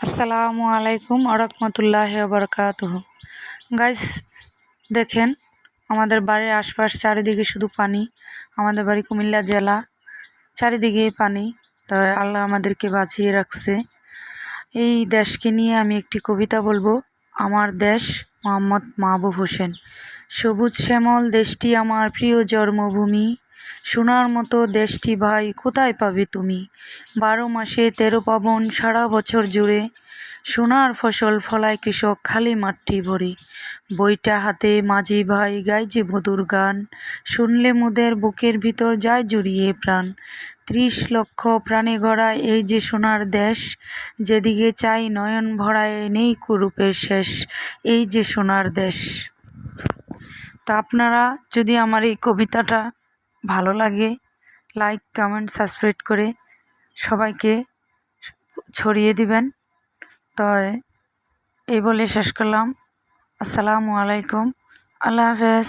আসসালামু আলাইকুম আরহামতুল্লাহি ওয়া বারাকাতুহু। গাইস, দেখেন আমাদের বাড়ির আশপাশ চারিদিকে শুধু পানি। আমাদের বাড়ি কুমিল্লা জেলা, চারিদিকেই পানি। তো আল্লাহ আমাদেরকে বাঁচিয়ে রাখছে। এই দেশকে নিয়ে আমি একটি কবিতা বলবো। আমার দেশ মোহাম্মদ মাহবুব হোসেন। সবুজ শ্যামল দেশটি আমার প্রিয় জন্মভূমি, সোনার মতো দেশটি ভাই কোথায় পাবে তুমি। 12 মাসে 13 পার্বণ সারা বছর জুড়ে, সোনার ফসল ফলায় কৃষক খালি মাঠটি ভরে। বইটা হাতে মাঝি ভাই গায় যে মধুর গান, শুনলে মোদের বুকের ভিতর যায় জুড়িয়ে প্রাণ। 30 লক্ষ প্রাণে গড়া এই যে সোনার দেশ, যেদিকে চাই নয়ন ভরায় নেই কুরূপের শেষ। এই যে সোনার দেশ। তা আপনারা যদি আমার এই কবিতাটা ভালো লাগে, লাইক কমেন্ট সাবস্ক্রাইব করে সবাইকে ছড়িয়ে দিবেন। তো এই বলে শেষ করলাম। আসসালামু আলাইকুম, আল্লাহ হাফেজ।